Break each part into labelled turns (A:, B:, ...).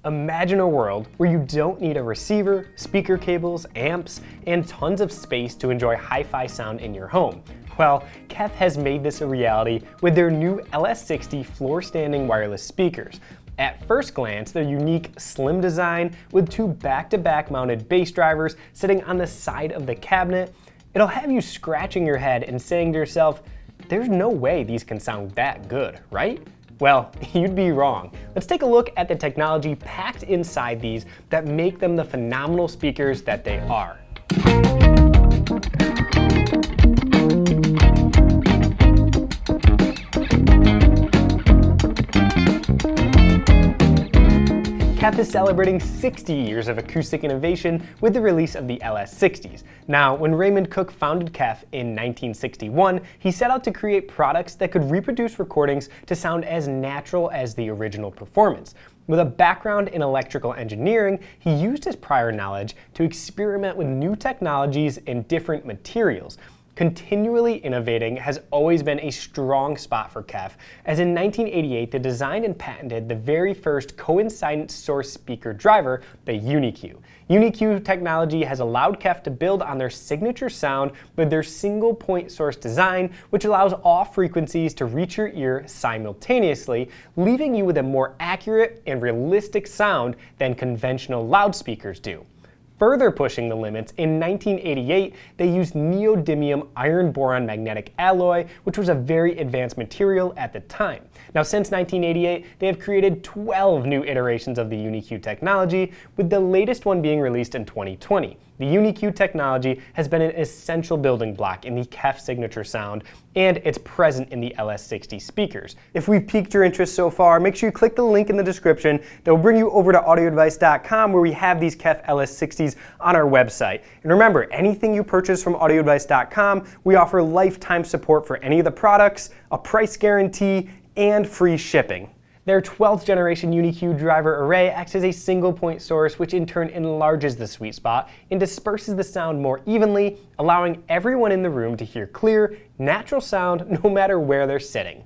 A: Imagine a world where you don't need a receiver, speaker cables, amps, and tons of space to enjoy hi-fi sound in your home. Well, KEF has made this a reality with their new LS60 floor-standing wireless speakers. At first glance, their unique, slim design with two back-to-back mounted bass drivers sitting on the side of the cabinet, it'll have you scratching your head and saying to yourself, there's no way these can sound that good, right? Well, you'd be wrong. Let's take a look at the technology packed inside these that make them the phenomenal speakers that they are. KEF is celebrating 60 years of acoustic innovation with the release of the LS60s. Now, when Raymond Cook founded KEF in 1961, he set out to create products that could reproduce recordings to sound as natural as the original performance. With a background in electrical engineering, he used his prior knowledge to experiment with new technologies and different materials. Continually innovating has always been a strong spot for KEF, as in 1988 they designed and patented the very first coincident source speaker driver, the Uni-Q. Uni-Q technology has allowed KEF to build on their signature sound with their single point source design, which allows all frequencies to reach your ear simultaneously, leaving you with a more accurate and realistic sound than conventional loudspeakers do. Further pushing the limits, in 1988, they used neodymium iron-boron magnetic alloy, which was a very advanced material at the time. Now, since 1988, they have created 12 new iterations of the Uni-Q technology, with the latest one being released in 2020. The Uni-Q technology has been an essential building block in the KEF signature sound, and it's present in the LS60 speakers. If we've piqued your interest so far, make sure you click the link in the description that will bring you over to audioadvice.com, where we have these KEF LS60s on our website. And remember, anything you purchase from audioadvice.com, we offer lifetime support for any of the products, a price guarantee, and free shipping. Their 12th generation Uni-Q driver array acts as a single point source, which in turn enlarges the sweet spot and disperses the sound more evenly, allowing everyone in the room to hear clear, natural sound no matter where they're sitting.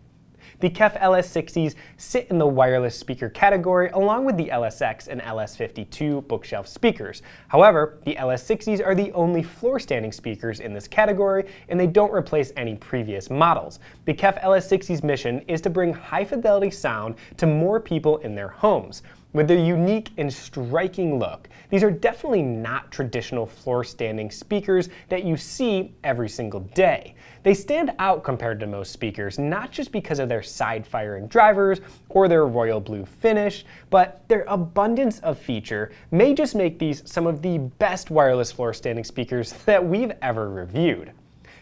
A: The KEF LS60s sit in the wireless speaker category along with the LSX and LS52 bookshelf speakers. However, the LS60s are the only floor-standing speakers in this category, and they don't replace any previous models. The KEF LS60's mission is to bring high-fidelity sound to more people in their homes. With their unique and striking look, these are definitely not traditional floor-standing speakers that you see every single day. They stand out compared to most speakers, not just because of their side-firing drivers or their royal blue finish, but their abundance of feature may just make these some of the best wireless floor-standing speakers that we've ever reviewed.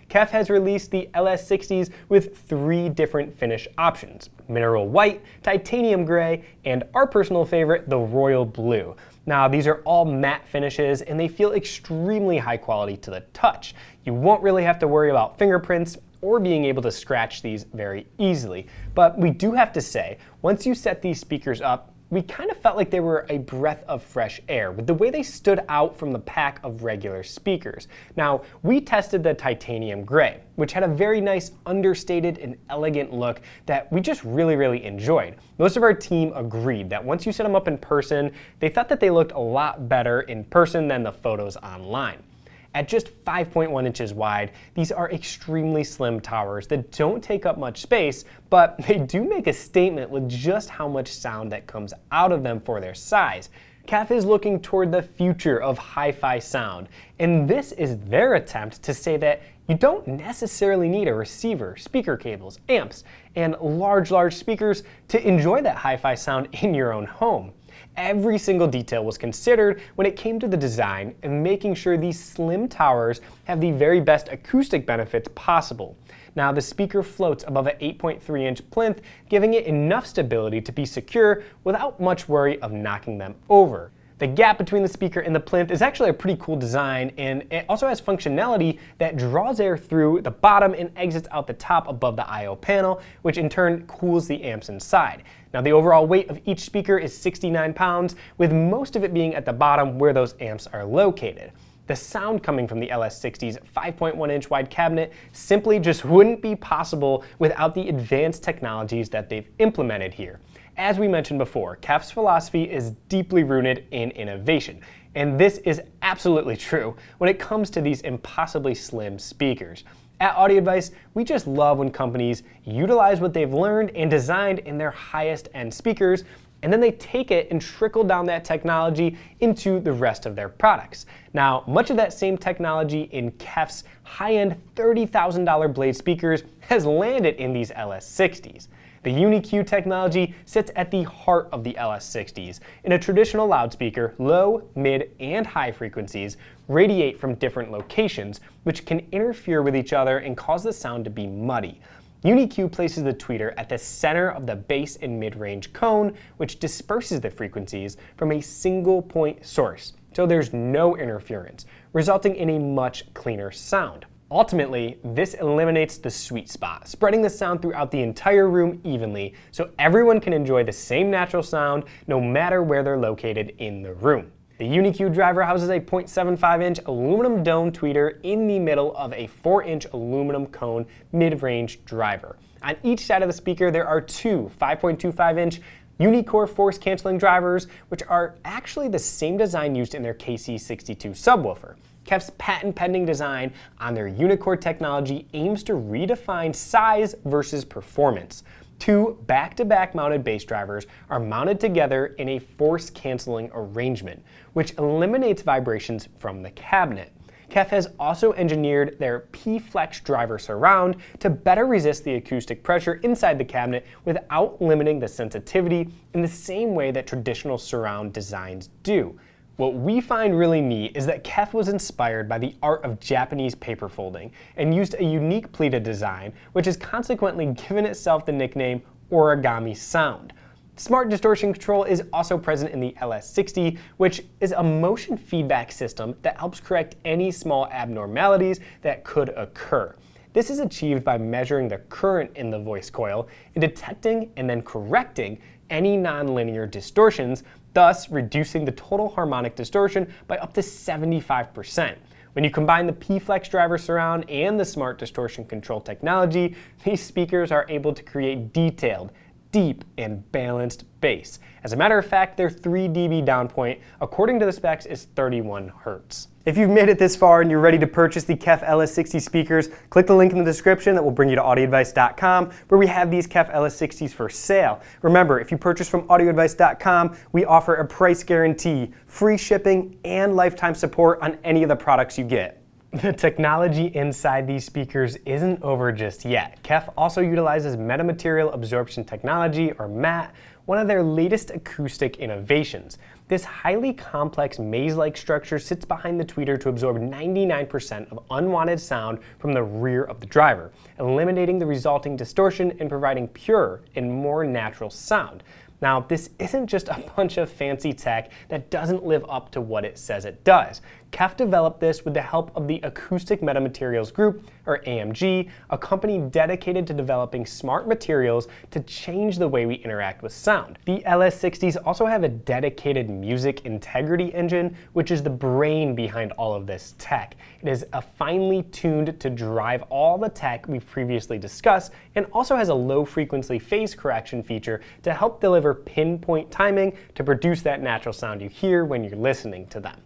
A: KEF has released the LS60s with 3 different finish options: mineral white, titanium gray, and our personal favorite, the royal blue. Now, these are all matte finishes and they feel extremely high quality to the touch. You won't really have to worry about fingerprints or being able to scratch these very easily. But we do have to say, once you set these speakers up, we kind of felt like they were a breath of fresh air with the way they stood out from the pack of regular speakers. Now, we tested the titanium gray, which had a very nice, understated, and elegant look that we just really enjoyed. Most of our team agreed that once you set them up in person, they thought that they looked a lot better in person than the photos online. At just 5.1 inches wide, these are extremely slim towers that don't take up much space, but they do make a statement with just how much sound that comes out of them for their size. KEF is looking toward the future of hi-fi sound, and this is their attempt to say that you don't necessarily need a receiver, speaker cables, amps, and large speakers to enjoy that hi-fi sound in your own home. Every single detail was considered when it came to the design and making sure these slim towers have the very best acoustic benefits possible. Now, the speaker floats above an 8.3-inch plinth, giving it enough stability to be secure without much worry of knocking them over. The gap between the speaker and the plinth is actually a pretty cool design, and it also has functionality that draws air through the bottom and exits out the top above the I/O panel, which in turn cools the amps inside. Now, the overall weight of each speaker is 69 pounds, with most of it being at the bottom where those amps are located. The sound coming from the LS60's 5.1-inch wide cabinet simply just wouldn't be possible without the advanced technologies that they've implemented here. as we mentioned before, KEF's philosophy is deeply rooted in innovation. And this is absolutely true when it comes to these impossibly slim speakers. At Audio Advice, we just love when companies utilize what they've learned and designed in their highest end speakers, and then they take it and trickle down that technology into the rest of their products. Now, much of that same technology in KEF's high-end $30,000 Blade speakers has landed in these LS60s. The Uni-Q technology sits at the heart of the LS60s. In a traditional loudspeaker, low, mid, and high frequencies radiate from different locations, which can interfere with each other and cause the sound to be muddy. Uni-Q places the tweeter at the center of the bass and mid-range cone, which disperses the frequencies from a single point source, so there's no interference, resulting in a much cleaner sound. Ultimately, this eliminates the sweet spot, spreading the sound throughout the entire room evenly so everyone can enjoy the same natural sound no matter where they're located in the room. The Uni-Q driver houses a 0.75-inch aluminum dome tweeter in the middle of a 4-inch aluminum cone mid-range driver. On each side of the speaker, there are two 5.25-inch Unicore force-canceling drivers, which are actually the same design used in their KC62 subwoofer. KEF's patent-pending design on their Unicore technology aims to redefine size versus performance. Two back-to-back mounted bass drivers are mounted together in a force-canceling arrangement, which eliminates vibrations from the cabinet. KEF has also engineered their P-Flex driver surround to better resist the acoustic pressure inside the cabinet without limiting the sensitivity in the same way that traditional surround designs do. What we find really neat is that KEF was inspired by the art of Japanese paper folding and used a unique pleated design, which has consequently given itself the nickname origami sound. Smart distortion control is also present in the LS60, which is a motion feedback system that helps correct any small abnormalities that could occur. This is achieved by measuring the current in the voice coil and detecting and then correcting any nonlinear distortions, thus reducing the total harmonic distortion by up to 75%. When you combine the P-Flex driver surround and the smart distortion control technology, these speakers are able to create detailed, deep, and balanced bass. As a matter of fact, their 3 dB down point, according to the specs, is 31 Hz. If you've made it this far and you're ready to purchase the KEF LS60 speakers, click the link in the description that will bring you to audioadvice.com, where we have these KEF LS60s for sale. Remember, if you purchase from audioadvice.com, we offer a price guarantee, free shipping, and lifetime support on any of the products you get. The technology inside these speakers isn't over just yet. KEF also utilizes metamaterial absorption technology, or MAT, one of their latest acoustic innovations. This highly complex maze-like structure sits behind the tweeter to absorb 99% of unwanted sound from the rear of the driver, eliminating the resulting distortion and providing pure and more natural sound. Now, this isn't just a bunch of fancy tech that doesn't live up to what it says it does. KEF developed this with the help of the Acoustic Metamaterials Group, or AMG, a company dedicated to developing smart materials to change the way we interact with sound. The LS60s also have a dedicated music integrity engine, which is the brain behind all of this tech. It is finely tuned to drive all the tech we've previously discussed, and also has a low-frequency phase correction feature to help deliver pinpoint timing to produce that natural sound you hear when you're listening to them.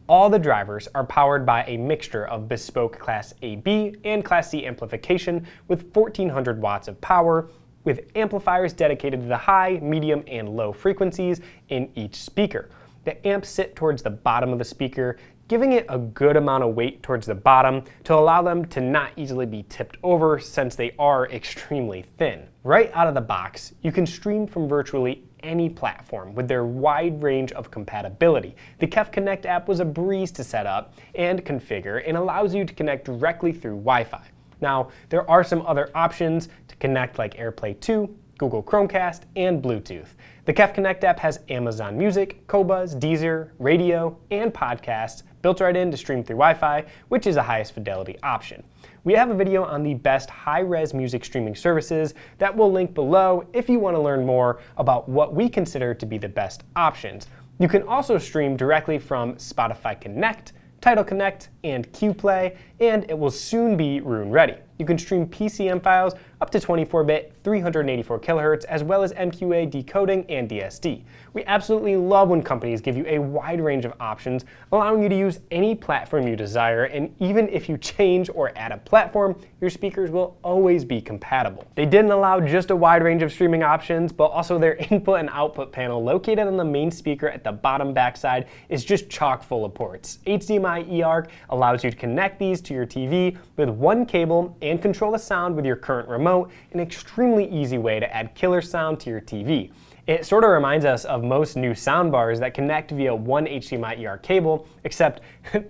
A: All the drivers are powered by a mixture of bespoke Class AB and Class C amplification with 1400 watts of power, with amplifiers dedicated to the high, medium, and low frequencies in each speaker. The amps sit towards the bottom of the speaker, giving it a good amount of weight towards the bottom to allow them to not easily be tipped over since they are extremely thin. Right out of the box, you can stream from virtually any platform with their wide range of compatibility. The KEF Connect app was a breeze to set up and configure and allows you to connect directly through Wi-Fi. Now, there are some other options to connect like AirPlay 2, Google Chromecast, and Bluetooth. The KEF Connect app has Amazon Music, Qobuz, Deezer, radio, and podcasts built right in to stream through Wi-Fi, which is the highest fidelity option. We have a video on the best high-res music streaming services that we'll link below if you want to learn more about what we consider to be the best options. You can also stream directly from Spotify Connect, Tidal Connect, and Qplay, and it will soon be room ready. You can stream PCM files up to 24-bit, 384 kHz, as well as MQA decoding and DSD. We absolutely love when companies give you a wide range of options, allowing you to use any platform you desire, and even if you change or add a platform, your speakers will always be compatible. They didn't allow just a wide range of streaming options, but also their input and output panel located on the main speaker at the bottom backside is just chock full of ports. HDMI eARC allows you to connect these to your TV with one cable and control the sound with your current remote, an extremely easy way to add killer sound to your TV. It sort of reminds us of most new soundbars that connect via one HDMI eARC cable, except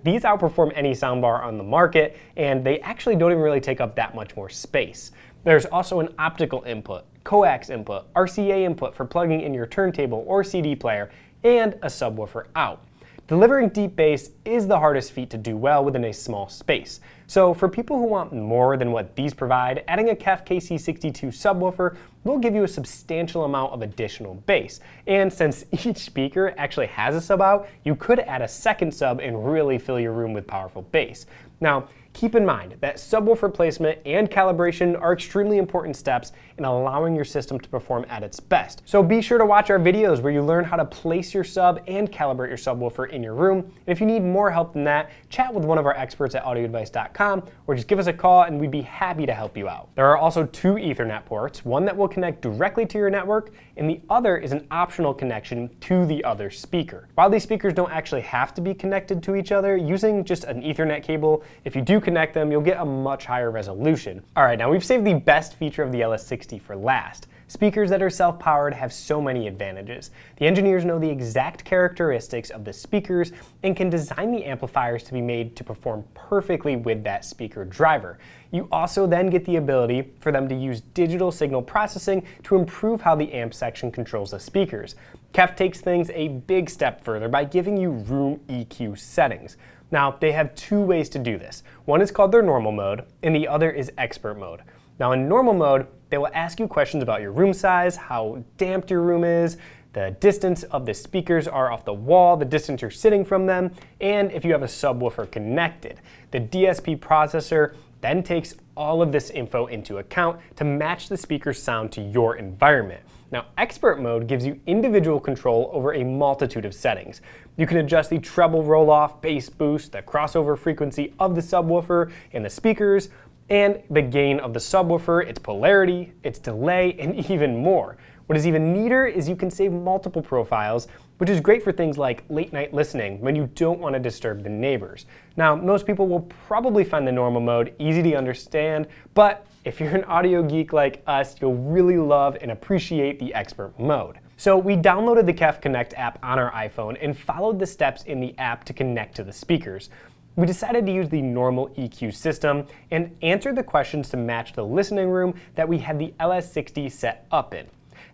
A: these outperform any soundbar on the market, and they actually don't even really take up that much more space. There's also an optical input, coax input, RCA input for plugging in your turntable or CD player, and a subwoofer out. Delivering deep bass is the hardest feat to do well within a small space. So for people who want more than what these provide, adding a KEF KC62 subwoofer will give you a substantial amount of additional bass. And since each speaker actually has a sub out, you could add a second sub and really fill your room with powerful bass. Now, keep in mind that subwoofer placement and calibration are extremely important steps in allowing your system to perform at its best. So be sure to watch our videos where you learn how to place your sub and calibrate your subwoofer in your room. And if you need more help than that, chat with one of our experts at audioadvice.com or just give us a call and we'd be happy to help you out. There are also two Ethernet ports, one that will connect directly to your network and the other is an optional connection to the other speaker. While these speakers don't actually have to be connected to each other, using just an Ethernet cable, if you do connect them, you'll get a much higher resolution. Alright, now we've saved the best feature of the LS60 for last. Speakers that are self-powered have so many advantages. The engineers know the exact characteristics of the speakers and can design the amplifiers to be made to perform perfectly with that speaker driver. You also then get the ability for them to use digital signal processing to improve how the amp section controls the speakers. KEF takes things a big step further by giving you room EQ settings. Now, they have two ways to do this. One is called their normal mode, and the other is expert mode. Now, in normal mode, they will ask you questions about your room size, how damped your room is, the distance of the speakers are off the wall, the distance you're sitting from them, and if you have a subwoofer connected. The DSP processor then takes all of this info into account to match the speaker's sound to your environment. Now, expert mode gives you individual control over a multitude of settings. You can adjust the treble roll-off, bass boost, the crossover frequency of the subwoofer and the speakers, and the gain of the subwoofer, its polarity, its delay, and even more. What is even neater is you can save multiple profiles, which is great for things like late night listening when you don't want to disturb the neighbors. Now, most people will probably find the normal mode easy to understand, but if you're an audio geek like us, you'll really love and appreciate the expert mode. So we downloaded the KEF Connect app on our iPhone and followed the steps in the app to connect to the speakers. We decided to use the normal EQ system and answered the questions to match the listening room that we had the LS60 set up in.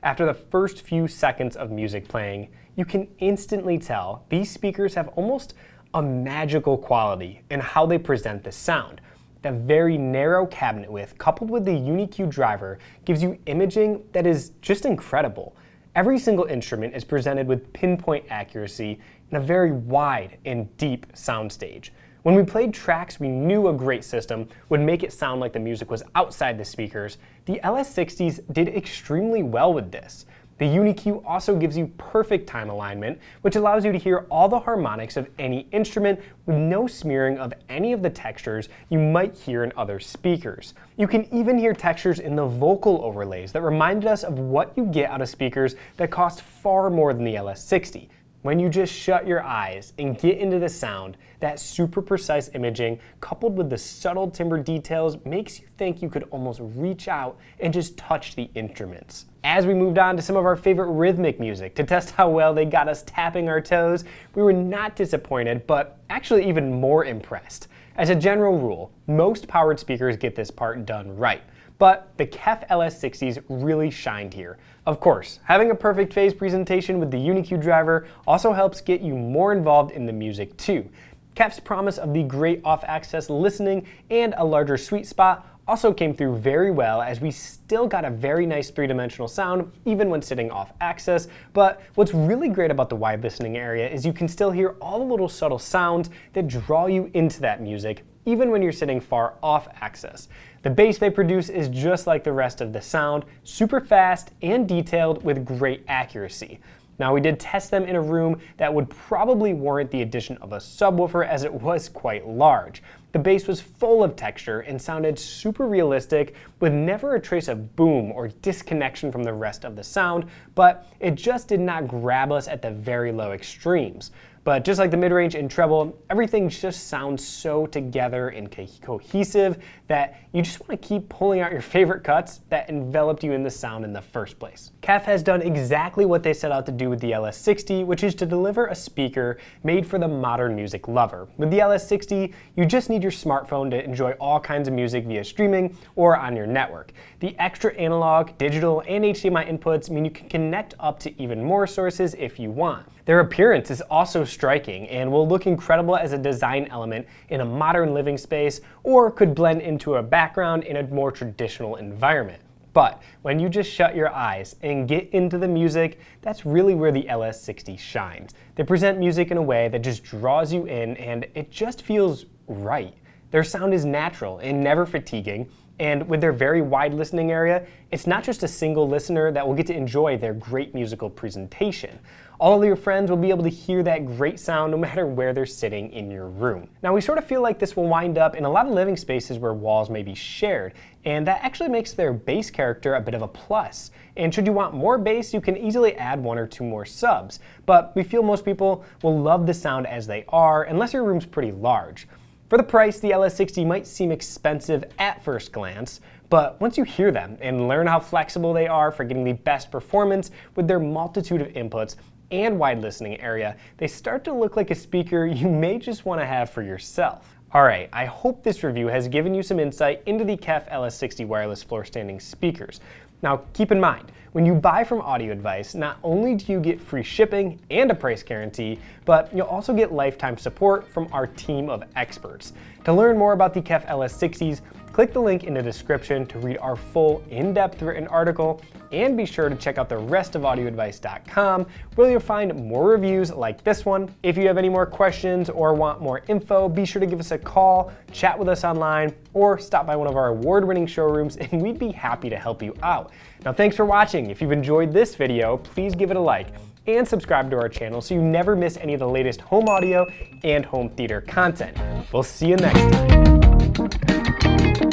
A: After the first few seconds of music playing, you can instantly tell these speakers have almost a magical quality in how they present the sound. The very narrow cabinet width coupled with the Uni-Q driver gives you imaging that is just incredible. Every single instrument is presented with pinpoint accuracy in a very wide and deep soundstage. When we played tracks we knew a great system would make it sound like the music was outside the speakers, the LS60s did extremely well with this. The Uni-Q also gives you perfect time alignment, which allows you to hear all the harmonics of any instrument with no smearing of any of the textures you might hear in other speakers. You can even hear textures in the vocal overlays that reminded us of what you get out of speakers that cost far more than the LS60. When you just shut your eyes and get into the sound, that super precise imaging coupled with the subtle timbre details makes you think you could almost reach out and just touch the instruments. As we moved on to some of our favorite rhythmic music to test how well they got us tapping our toes, we were not disappointed, but actually even more impressed. As a general rule, most powered speakers get this part done right. But the KEF LS60s really shined here. Of course, having a perfect phase presentation with the Uni-Q driver also helps get you more involved in the music too. KEF's promise of the great off-access listening and a larger sweet spot also came through very well, as we still got a very nice three-dimensional sound even when sitting off axis. But what's really great about the wide listening area is you can still hear all the little subtle sounds that draw you into that music, even when you're sitting far off axis. The bass they produce is just like the rest of the sound, super fast and detailed with great accuracy. Now, we did test them in a room that would probably warrant the addition of a subwoofer, as it was quite large. The bass was full of texture and sounded super realistic, with never a trace of boom or disconnection from the rest of the sound, but it just did not grab us at the very low extremes. But just like the mid-range and treble, everything just sounds so together and cohesive that you just want to keep pulling out your favorite cuts that enveloped you in the sound in the first place. KEF has done exactly what they set out to do with the LS60, which is to deliver a speaker made for the modern music lover. With the LS60, you just need your smartphone to enjoy all kinds of music via streaming or on your network. The extra analog, digital, and HDMI inputs mean you can connect up to even more sources if you want. Their appearance is also striking and will look incredible as a design element in a modern living space, or could blend into a background in a more traditional environment. But when you just shut your eyes and get into the music, that's really where the LS60 shines. They present music in a way that just draws you in, and it just feels right. Their sound is natural and never fatiguing, and with their very wide listening area, it's not just a single listener that will get to enjoy their great musical presentation. All of your friends will be able to hear that great sound no matter where they're sitting in your room. Now, we sort of feel like this will wind up in a lot of living spaces where walls may be shared, and that actually makes their bass character a bit of a plus. And should you want more bass, you can easily add 1 or 2 more subs, but we feel most people will love the sound as they are, unless your room's pretty large. For the price, the LS60 might seem expensive at first glance, but once you hear them and learn how flexible they are for getting the best performance with their multitude of inputs and wide listening area, they start to look like a speaker you may just want to have for yourself. Alright, I hope this review has given you some insight into the KEF LS60 wireless floor standing speakers. Now, keep in mind, when you buy from Audio Advice, not only do you get free shipping and a price guarantee, but you'll also get lifetime support from our team of experts. To learn more about the KEF LS60s, click the link in the description to read our full in-depth written article, and be sure to check out the rest of audioadvice.com, where you'll find more reviews like this one. If you have any more questions or want more info, be sure to give us a call, chat with us online, or stop by one of our award-winning showrooms, and we'd be happy to help you out. Now, thanks for watching. If you've enjoyed this video, please give it a like and subscribe to our channel so you never miss any of the latest home audio and home theater content. We'll see you next time.